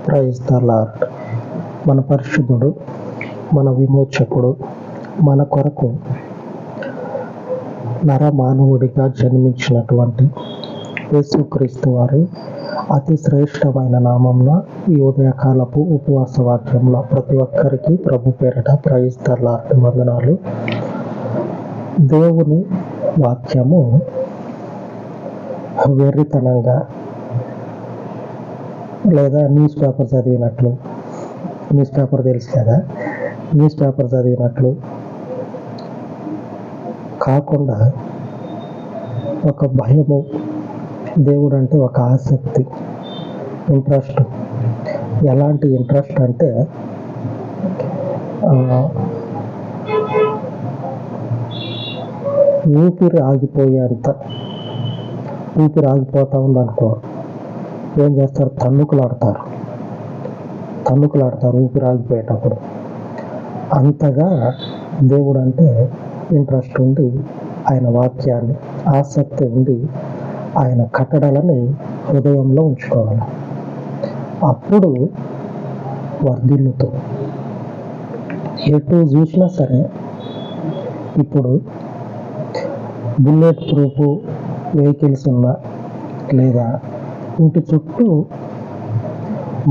Praise the lord. మన పరిశుద్ధుడు, మన విమోచకుడు, మన కొరకు నరమానవుడిగా జన్మించినటువంటి యేసుక్రీస్తు వారి అతి శ్రేష్టమైన నామంలో ఈ ఉదయకాలపు ఉపవాస వాక్యంలో ప్రతి ఒక్కరికి ప్రభు పేరిట ప్రైజ్ ద లార్డ్ వందనాలు. దేవుని వాక్యము వెర్రితనంగా లేదా న్యూస్ పేపర్ చదివినట్లు, న్యూస్ పేపర్ తెలుసు కదా, న్యూస్ పేపర్ చదివినట్లు కాకుండా ఒక భయము, దేవుడు అంటే ఒక ఆసక్తి, ఇంట్రెస్ట్. ఎలాంటి ఇంట్రెస్ట్ అంటే ఊపిరి ఆగిపోయేంత, ఊపిరి ఆగిపోతా ఉందనుకో, ఏం చేస్తారు? తన్నుకులాడతారు ఊపిరి ఆగిపోయేటప్పుడు. అంతగా దేవుడు అంటే ఇంట్రెస్ట్ ఉండి, ఆయన వాక్యాన్ని ఆసక్తి ఉండి, ఆయన కట్టడలని హృదయంలో ఉంచుకోవాలి. అప్పుడు వర్ధిల్లుతూ ఎటు చూసినా సరే, ఇప్పుడు బుల్లెట్ ప్రూఫ్ వెహికల్స్ ఉన్నా లేదా ఇంటి చుట్టూ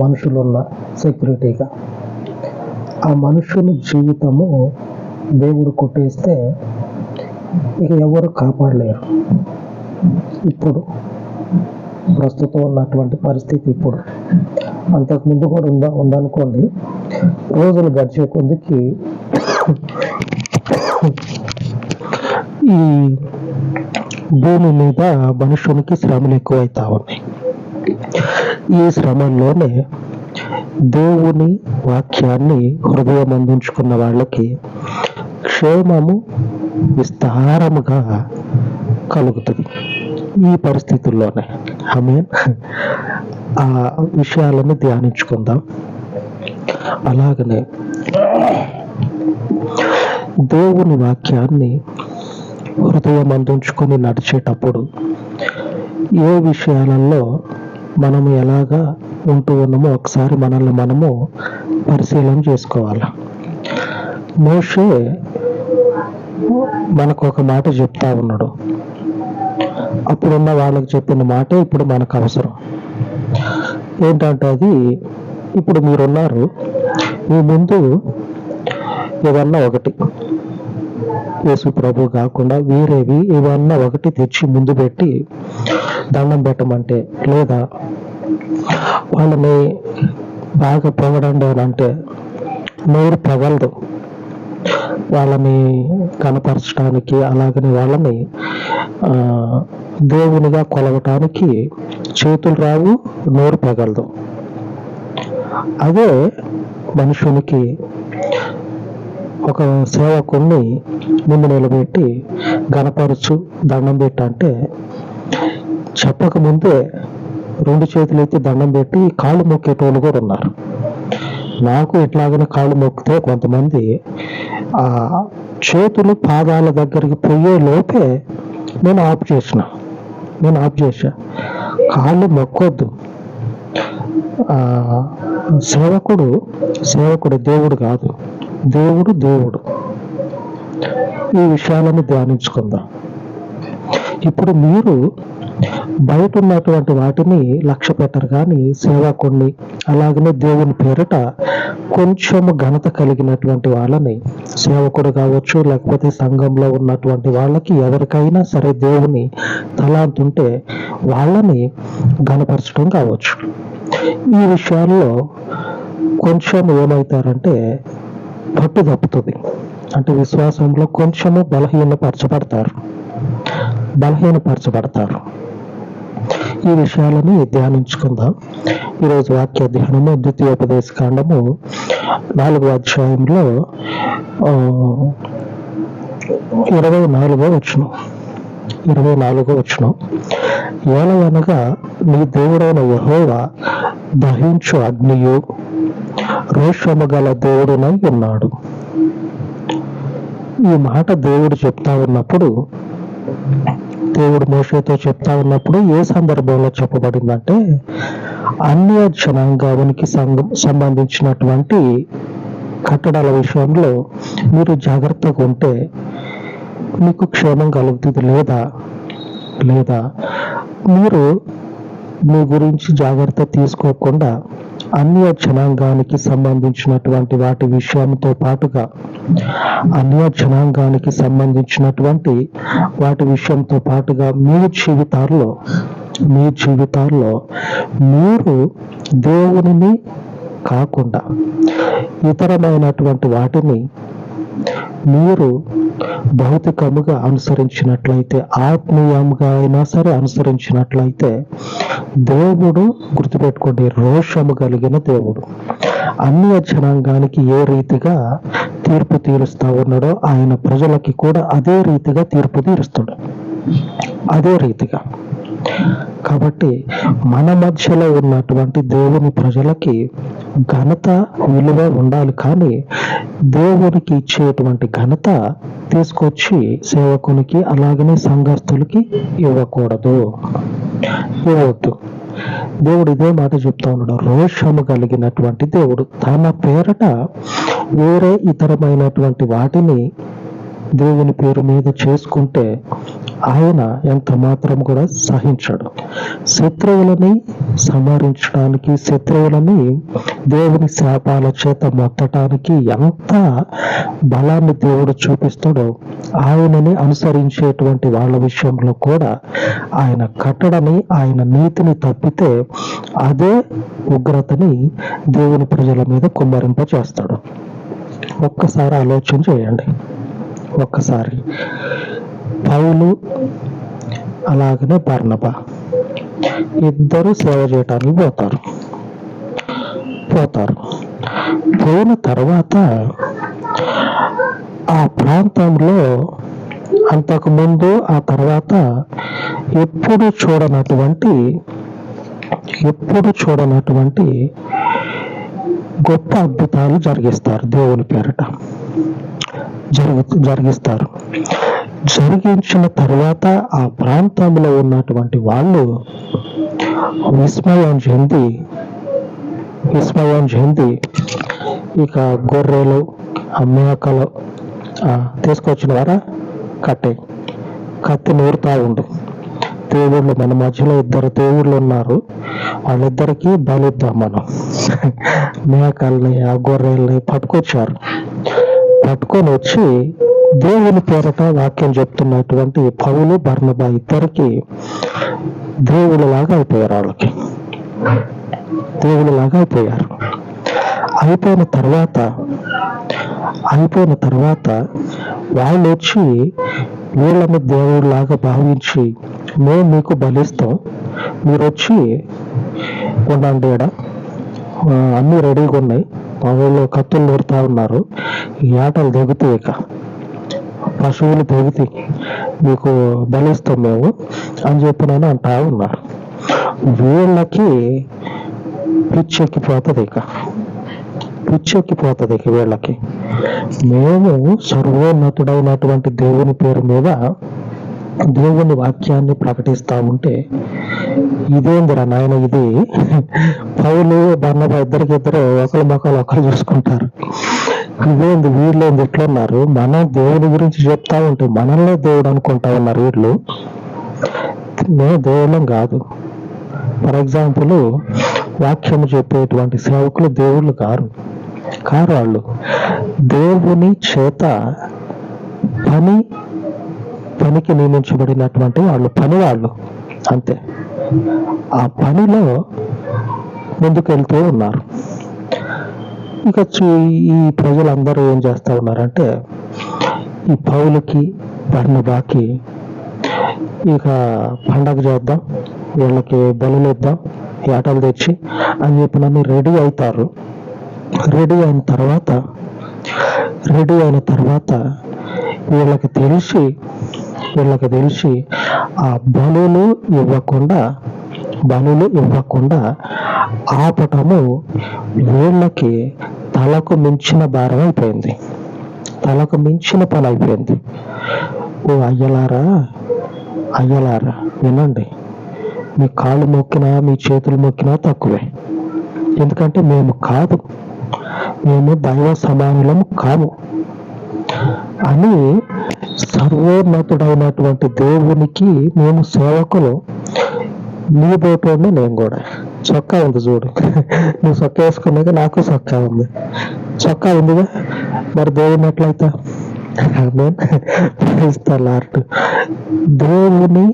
మనుషులున్న సెక్యూరిటీగా ఆ మనుషుల జీవితము దేవుడు కొట్టేస్తే ఇక ఎవరు కాపాడలేరు. ఇప్పుడు ప్రస్తుతం ఉన్నటువంటి పరిస్థితి ఇప్పుడు, అంతకుముందు కూడా ఉందనుకోండి. రోజులు గడిచే కొద్దికి ఈ భూమి మీద మనుషునికి శ్రమలు ఎక్కువైతా ఉన్నాయి. ఈ శ్రమల్లోనే దేవుని వాక్యాన్ని హృదయం అందించుకున్న వాళ్ళకి క్షేమము విస్తారముగా కలుగుతుంది. ఈ పరిస్థితుల్లోనే ఆ విషయాలను ధ్యానించుకుందాం. అలాగనే దేవుని వాక్యాన్ని హృదయం అందించుకొని నడిచేటప్పుడు ఏ విషయాలలో మనము ఎలాగా ఉంటూ ఉన్నామో ఒకసారి మనల్ని మనము పరిశీలన చేసుకోవాలి. మోషే మనకు ఒక మాట చెప్తా ఉన్నాడు. అప్పుడున్న వాళ్ళకి చెప్పిన మాటే ఇప్పుడు మనకు అవసరం. ఏంటంటే అది, ఇప్పుడు మీరున్నారు, మీ ముందు ఏదన్నా ఒకటి, యేసు ప్రభు కాకుండా వేరేవి ఏమన్నా ఒకటి తెచ్చి ముందు పెట్టి దండం పెట్టమంటే, లేదా వాళ్ళని బాగా పొగడండి అని అంటే నోరు పగలదు. వాళ్ళని కనపరచడానికి, అలాగని వాళ్ళని దేవునిగా కొలవటానికి చేతులు రావు, నోరు పగలదు. అదే మనుషునికి ఒక సేవకుణ్ణి ముందు నిలబెట్టి గణపరచు, దండం పెట్టంటే చెప్పకముందే 2 చేతులు ఎత్తి దండం పెట్టి కాళ్ళు మొక్కేటోళ్ళు కూడా ఉన్నారు. నాకు ఇట్లాగనే కాళ్ళు మొక్కితే కొంతమంది ఆ చేతులు పాదాల దగ్గరికి పోయే లోపే నేను ఆఫ్ చేసా. కాళ్ళు మొక్కొద్దు. సేవకుడు దేవుడు కాదు, దేవుడు. ఈ విషయాలను ధ్యానించుకుందాం. ఇప్పుడు మీరు బయట ఉన్నటువంటి వాటిని లక్ష్య పెట్టరు, కానీ సేవకుణ్ణి, అలాగనే దేవుని పేరిట కొంచెము ఘనత కలిగినటువంటి వాళ్ళని, సేవకుడు కావచ్చు, లేకపోతే సంఘంలో ఉన్నటువంటి వాళ్ళకి ఎవరికైనా సరే దేవుని తలాంతుంటే వాళ్ళని ఘనపరచడం కావచ్చు. ఈ విషయాల్లో కొంచెం ఏమవుతారంటే పట్టు తప్పుతుంది. అంటే విశ్వాసంలో కొంచెము బలహీనపరచబడతారు. ఈ విషయాలని ధ్యానించుకుందాం. ఈరోజు వాక్య ధ్యానము ద్వితీయోపదేశ కాండము 4వ అధ్యాయంలో 24వ వచనం. ఏలయనగా నీ దేవుడైన యెహోవా దహించు అగ్నియు రోషము గల దేవుడునై ఉన్నాడు. ఈ మాట దేవుడు చెప్తా ఉన్నప్పుడు, దేవుడు మోషేతో చెప్తా ఉన్నప్పుడు ఏ సందర్భంలో చెప్పబడిందంటే, అన్య జనాంగానికి సంబంధించినటువంటి కట్టడాల విషయంలో మీరు జాగ్రత్తగా ఉంటే మీకు క్షేమం కలుగుతుంది. లేదా మీరు మీ గురించి జాగ్రత్త తీసుకోకుండా అన్య జనాంగానికి సంబంధించినటువంటి వాటి విషయంతో పాటుగా అన్య జనాంగానికి సంబంధించినటువంటి వాటి విషయంతో పాటుగా మీ జీవితాల్లో మీరు దేవునిని కాకుండా ఇతరమైనటువంటి వాటిని మీరు భౌతికముగా అనుసరించినట్లయితే, ఆత్మీయంగా అయినా సరే అనుసరించినట్లయితే, దేవుడు గుర్తుపెట్టుకోండి, రోషము కలిగిన దేవుడు. అన్య జనాంగానికి ఏ రీతిగా తీర్పు తీరుస్తా ఉన్నాడో ఆయన ప్రజలకి కూడా అదే రీతిగా తీర్పు తీరుస్తాడు. అదే రీతిగా. కాబట్టి మన మధ్యలో ఉన్నటువంటి దేవుని ప్రజలకి ఘనత, విలువ ఉండాలి. కానీ దేవునికి ఇచ్చేటువంటి ఘనత తీసుకొచ్చి సేవకునికి అలాగనే సంఘస్థులకి ఇవ్వకూడదు, ఇవ్వద్దు. దేవుడు ఇదే మాట చెప్తా ఉన్నాడు. రోషము కలిగినటువంటి దేవుడు తన పేరట వేరే ఇతరమైనటువంటి వాటిని దేవుని పేరు మీద చేసుకుంటే ఆయన ఎంత మాత్రం కూడా సహించడు. శత్రువులని సంహరించడానికి, శత్రువులని దేవుని శాపాల చేత మొత్తటానికి ఎంత బలాన్ని దేవుడు చూపిస్తాడో ఆయనని అనుసరించేటువంటి వాళ్ళ విషయంలో కూడా ఆయన కట్టడని, ఆయన నీతిని తప్పితే అదే ఉగ్రతని దేవుని ప్రజల మీద కుమ్మరింప చేస్తాడు. ఒక్కసారి ఆలోచన చేయండి. ఒక్కసారి పౌలు అలాగనే బర్నబా ఇద్దరు సేవ చేయటానికి పోయిన తర్వాత ఆ ప్రాంతంలో అంతకుముందు ఆ తర్వాత ఎప్పుడు చూడనటువంటి గొప్ప అద్భుతాలు జరిగిస్తారు. దేవుని పేరట జరిగిస్తారు. జరిగించిన తర్వాత ఆ ప్రాంతంలో ఉన్నటువంటి వాళ్ళు విస్మయం చెంది ఇక గొర్రెలు, మేకలు తీసుకొచ్చిన వారా కత్తి నూరుతా ఉండు. దేవుళ్ళు మన మధ్యలో ఇద్దరు దేవుళ్ళు ఉన్నారు, వాళ్ళిద్దరికి బలిద్దాం మనం. మేకల్ని, ఆ గొర్రెల్ని పట్టుకొని వచ్చి దేవుని పేరట వాక్యం చెప్తున్నటువంటి పౌలు, బర్నబా ఇద్దరికి దేవుళ్ళలాగా అయిపోయారు. అయిపోయిన తర్వాత వాళ్ళు వచ్చి వీళ్ళని దేవుళ్ళలాగా భావించి, మేము మీకు బలిస్తాం, మీరు వచ్చి ఉండండి, అన్నీ రెడీగా ఉన్నాయి, మా వాళ్ళు కత్తులు నూరుతా ఉన్నారు, ఏటలు దిగుతాయి, ఇక పశువులు దిగుతాయి, మీకు బలిస్తాం మేము అని చెప్పినని అంటా ఉన్నారు. వీళ్ళకి పిచ్చెక్కిపోతుంది ఇక వీళ్ళకి. మేము సర్వోన్నతుడైనటువంటి దేవుని పేరు మీద దేవుని వాక్యాన్ని ప్రకటిస్తా ఉంటే ఇదేందిరా నాయన, ఇది పౌలు, బర్నబా ఇద్దరు ఒకరి మొక్కలు ఒకరు చూసుకుంటారు. ఇదేంది, వీళ్ళేంది ఎట్లున్నారు, మనం దేవుని గురించి చెప్తా ఉంటే మనల్నే దేవుడు అనుకుంటా ఉన్నారు వీళ్ళు. మేము దేవుళ్ళం కాదు. ఫర్ ఎగ్జాంపుల్, వాక్యం చెప్పేటువంటి సేవకులు దేవుళ్ళు కారు. వాళ్ళు దేవుని చేత పనికి నియమించబడినటువంటి వాళ్ళు అంతే. ఆ పనిలో ముందుకెళ్తూ ఉన్నారు. ఇక ఈ ప్రజలందరూ ఏం చేస్తా ఉన్నారంటే, ఈ పౌలుకి, బర్నబాకి ఇక పండగ చేద్దాం, వీళ్ళకి బలులు ఇద్దాం, ఏటలు తెచ్చి అని చెప్పినని రెడీ అవుతారు. రెడీ అయిన తర్వాత వీళ్ళకి తెలిసి ఆ బలులు ఇవ్వకుండా ఆపటము వీళ్ళకి తలకు మించిన భారం అయిపోయింది, తలకు మించిన పని అయిపోయింది. ఓ అయ్యలారా వినండి, మీ కాళ్ళు మొక్కినా మీ చేతులు మొక్కినా తక్కువే. ఎందుకంటే మేము కాదు, మేము దైవ సమానులము కాము అని సర్వోన్నతుడైనటువంటి దేవునికి మేము సేవకులు. నీ బోటోడిని నేను కూడా. చొక్కా ఉంది చూడు, నువ్వు చొక్కా వేసుకున్నాక నాకు చొక్కా ఉంది, చొక్కా ఉందిగా, మరి దేవుని ఎట్లయితే లార్డ్. దేవుని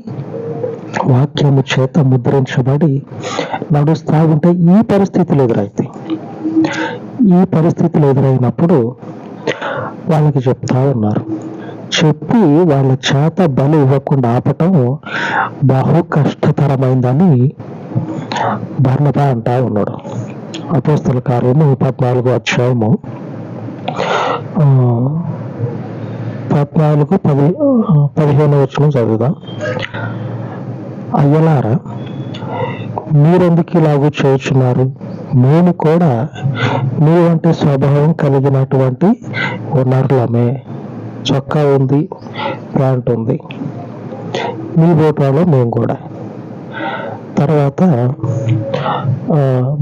వాక్యము చేత ముద్రించబడి నడుస్తా ఉంటే ఈ పరిస్థితులు ఎదురైతాయి. ఈ పరిస్థితులు ఎదురైనప్పుడు వాళ్ళకి చెప్తా ఉన్నారు. చెప్పి వాళ్ళ చేత బలి ఇవ్వకుండా ఆపటం బహు కష్టతరమైందని బర్నబా అంటా ఉన్నాడు. అపోస్తల కార్యము 14వ అధ్యాయము 14-15 వచనం చదువుదాం. అయ్యలారా, మీరెందుకు ఇలాగూ చేయుచున్నారు? మేము కూడా మీ వంటి స్వభావం కలిగినటువంటి వనరులమే. చొక్కా ఉంది, ప్యాంట్ ఉంది, మీ బోటాలో మేము కూడా. తర్వాత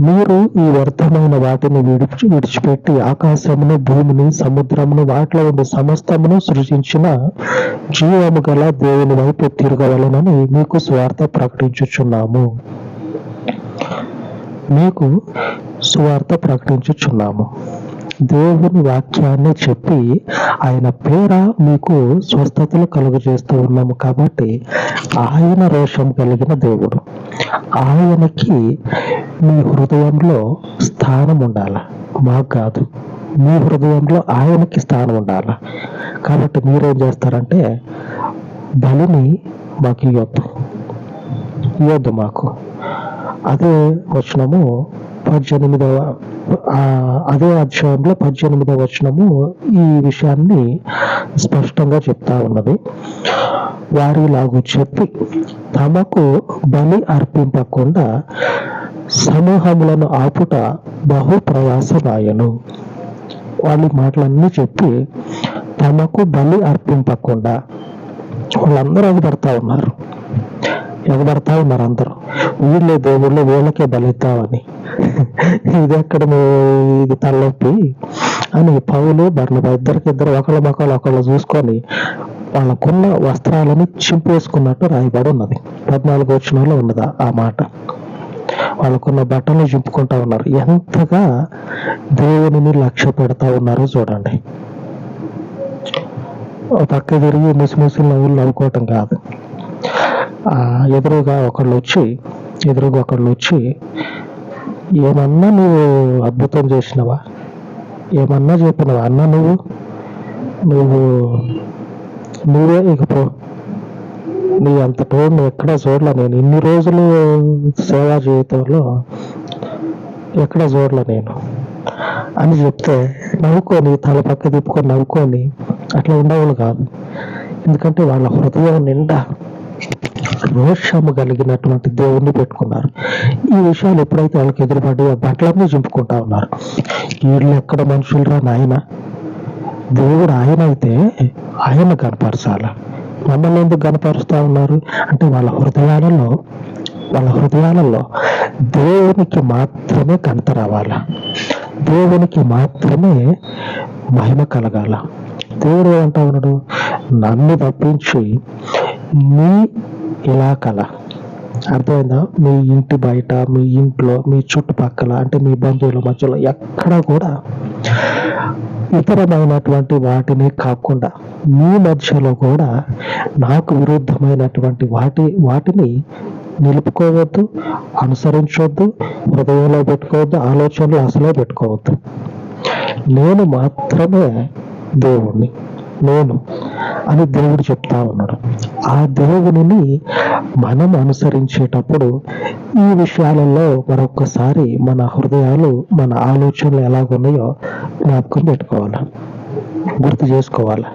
మీరు ఈ వ్యర్థమైన వాటిని విడిచిపెట్టి ఆకాశమును, భూమిని, సముద్రమును, వాటిలో ఉండే సమస్తమును సృజించిన జీవము గల దేవుని వైపు తిరగవలెనని మీకు సువార్త ప్రకటించుచున్నాము. మీకు సువార్త ప్రకటించుచున్నాము. దేవుని వాక్యాన్ని చెప్పి ఆయన పేర మీకు స్వస్థతలు కలుగజేస్తూ ఉన్నాము. కాబట్టి ఆయన రోషం కలిగిన దేవుడు. ఆయనకి మీ హృదయంలో స్థానం ఉండాల, మాకు కాదు. మీ హృదయంలో ఆయనకి స్థానం ఉండాల. కాబట్టి మీరేం చేస్తారంటే బలిని మాకు ఇవ్వద్దు మాకు. అదే వచనము 18వ అదే అధ్యాయంలో 18వ వచనము ఈ విషయాన్ని స్పష్టంగా చెప్తా ఉన్నది. వారిలాగూ చెప్పి తమకు బలి అర్పింపకుండా సమూహములను ఆపుట బహు ప్రయాసమాయను. వాళ్ళ మాటలన్నీ చెప్పి తమకు బలి అర్పింపకుండా వాళ్ళందరూ ఎగబడతా ఉన్నారు. అందరూ వీళ్ళే దేవుళ్ళు, వీళ్ళకే బలిద్దామని. ఇది ఎక్కడ ఇది తలనొప్పి అని పౌలు బర్నబా ఇద్దరికిద్దరు ఒకళ్ళు చూసుకొని వాళ్ళకున్న వస్త్రాలని చింపేసుకున్నట్టు రాయబడి ఉన్నది. 14వ వచనంలో ఉన్నదా ఆ మాట. వాళ్ళకున్న బట్టలు చింపుకుంటా ఉన్నారు. ఎంతగా దేవునిని లక్ష్య పెడతా ఉన్నారో చూడండి. పక్క తిరిగి ముసిముసి నవ్వులు నవ్వుకోవటం కాదు. ఎదురుగా ఒకళ్ళు వచ్చి ఏమన్నా నువ్వు అద్భుతం చేసినవా, ఏమన్నా చెప్పినవా అన్న, నువ్వే ఇకపో, నీ అంత టోన్ ఎక్కడా చూడలే నేను, ఇన్ని రోజులు సేవా జీవితంలో ఎక్కడా చూడలే నేను అని చెప్తే నవ్వుకొని తల పక్క తిప్పుకొని నవ్వుకొని అట్లా ఉండేవాళ్ళు కాదు. ఎందుకంటే వాళ్ళ హృదయం నిండా రోషము కలిగినటువంటి దేవుణ్ణి పెట్టుకున్నారు. ఈ విషయాలు ఎప్పుడైతే వాళ్ళకి ఎదురుపడి బట్టలన్నీ చింపుకుంటా ఉన్నారు. వీళ్ళు ఎక్కడ మనుషులరా నాయన, దేవుడు ఆయన అయితే ఆయన కనపరచాల, మమ్మల్ని ఎందుకు కనపరుస్తా ఉన్నారు అంటే వాళ్ళ హృదయాలలో దేవునికి మాత్రమే కనత రావాల, దేవునికి మాత్రమే మహిమ కలగాల. దేవుడు ఏమంటా ఉన్నాడు, నన్ను తప్పించి మీ ఇలాకల, అర్థమైందా, మీ ఇంటి బయట, మీ ఇంట్లో, మీ చుట్టుపక్కల అంటే మీ బంధువుల మధ్యలో ఎక్కడ కూడా ఇతరమైనటువంటి వాటిని కాకుండా మీ మధ్యలో కూడా నాకు విరుద్ధమైనటువంటి వాటిని నిలుపుకోవద్దు, అనుసరించవద్దు, హృదయంలో పెట్టుకోవద్దు, ఆలోచనలు అసలే పెట్టుకోవద్దు. నేను మాత్రమే దేవుణ్ణి, నేను అని దేవుడు చెప్తా ఉన్నాడు. ఆ దేవునిని మనం అనుసరించేటప్పుడు ఈ విషయాలలో మరొకసారి మన హృదయాలు, మన ఆలోచనలు ఎలాగున్నాయో జ్ఞాపకం పెట్టుకోవాలి, గుర్తు చేసుకోవాలి.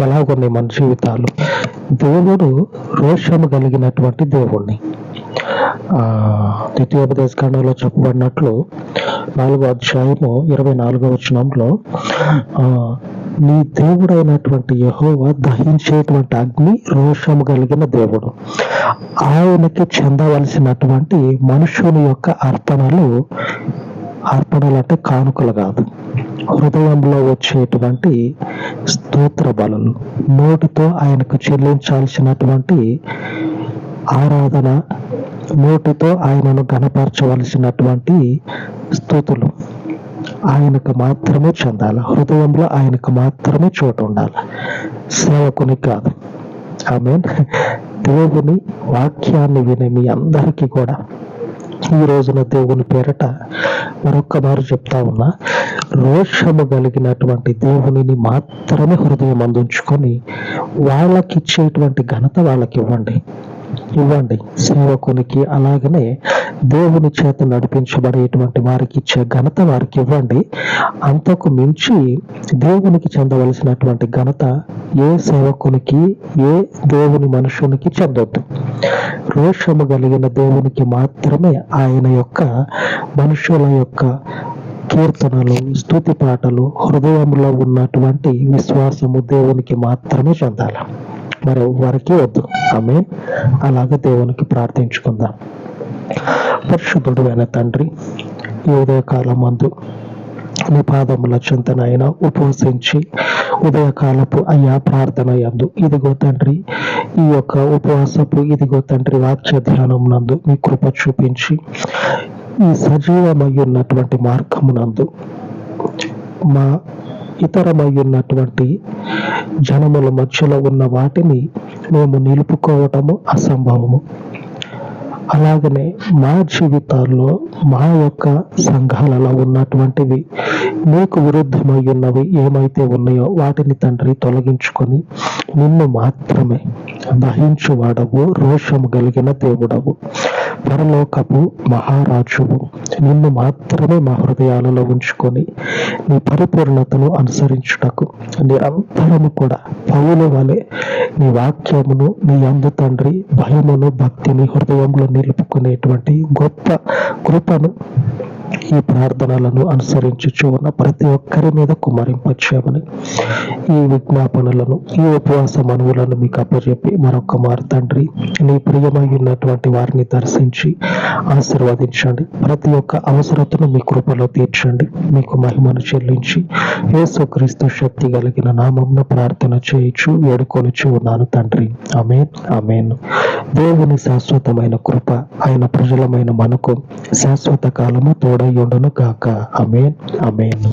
ఎలాగున్నాయి మన జీవితాలు. దేవుడు రోషము కలిగినటువంటి దేవుణ్ణి. ద్వితీయోపదేశ కాండంలో చెప్పబడినట్లు 4వ అధ్యాయము 24వ వచనంలో నీ దేవుడైనటువంటి యెహోవా దహించేటువంటి అగ్ని, రోషము కలిగిన దేవుడు. ఆయనకి చెందవలసినటువంటి మనుషుని యొక్క అర్పణలు అంటే కానుకలు కాదు, హృదయంలో వచ్చేటువంటి స్తోత్ర బలులు, నోటితో ఆయనకు చెల్లించాల్సినటువంటి ఆరాధన, నోటితో ఆయనను గణపరచవలసినటువంటి స్తుతులు ఆయనకు మాత్రమే చెందాలి. హృదయంలో ఆయనకు మాత్రమే చోటు ఉండాలి, సేవకుని కాదు. ఆమేన్. దేవుని వాక్యాన్ని వినే మీ అందరికీ కూడా ఈ రోజున దేవుని పేరట మరొక్క మారు చెప్తా ఉన్నా, రోషము కలిగినటువంటి దేవునిని మాత్రమే హృదయం అందించుకొని వాళ్ళకి ఇచ్చేటువంటి ఘనత వాళ్ళకి ఇవ్వండి. సేవకునికి, అలాగనే దేవుని చేత నడిపించబడేటువంటి వారికి ఇచ్చే ఘనత వారికి ఇవ్వండి. అంతకు మించి దేవునికి చెందవలసినటువంటి ఘనత ఏ సేవకునికి, ఏ దేవుని మనుషునికి చెందొద్దు. రోషము కలిగిన దేవునికి మాత్రమే ఆయన యొక్క మనుషుల యొక్క కీర్తనలు, స్తుతి పాటలు, హృదయంలో ఉన్నటువంటి విశ్వాసము దేవునికి మాత్రమే చెందాలి, మరి వారికి వద్దు. ఆమేన్. అలాగే దేవునికి ప్రార్థించుకుందాం. పరిశుద్ధుడు అయిన తండ్రి, ఈ ఉదయకాలం మందు నీ పాదముల చింతనైనా ఉపవసించి ఉదయకాలపు అయ్యా ప్రార్థన యందు ఇదిగో తండ్రి, ఈ యొక్క ఉపవాసపు ఇదిగో తండ్రి వాక్య ధ్యానం నందు మీ కృప చూపించి ఈ సజీవమై ఉన్నటువంటి మార్గమునందు మా ఇతరమై ఉన్నటువంటి జనముల మధ్యలో ఉన్న వాటిని మేము నిలుపుకోవటము అసంభవము. అలాగనే మా జీవితాల్లో మా యొక్క సంఘాలలో ఉన్నటువంటివి నీకు విరుద్ధమై ఉన్నవి ఏమైతే ఉన్నాయో వాటిని తండ్రి తొలగించుకొని నిన్ను మాత్రమే దహించువాడవు, రోషము కలిగిన దేవుడవు, పరలోకపు మహారాజువు, నిన్ను మాత్రమే మా హృదయాలలో ఉంచుకొని నీ పరిపూర్ణతను అనుసరించుటకు నిరంతరము కూడా పౌలు వలె నీ వాక్యమును, నీ యందు తండ్రి భయమును, భక్తిని హృదయంలో నిలుపుకునేటువంటి గొప్ప కృపను ఈ ప్రార్థనలను అనుసరించుచు ఉన్న ప్రతి ఒక్కరి మీద కుమ్మరింపచేయమని ఈ విజ్ఞాపనలను, ఈ ఉపవాస మనవులను మీకు అప్పచెప్పి మరొక మారు తండ్రి నీ ప్రియమై ఉన్నటువంటి వారిని దర్శించి ఆశీర్వదించండి. ప్రతి ఒక్క అవసరతను మీ కృపలో తీర్చండి. మీకు మహిమను చెల్లించి యేసుక్రీస్తు శక్తి కలిగిన నామమున ప్రార్థన చేయించు వేడుకొనిచు ఉన్నాను తండ్రి. ఆమేన్. ఆమేన్. దేవుని శాశ్వతమైన కృప ఆయన ప్రజలమైన మనకు శాశ్వత కాలము తోడై ఉండును గాక. ఆమేన్. ఆమేన్.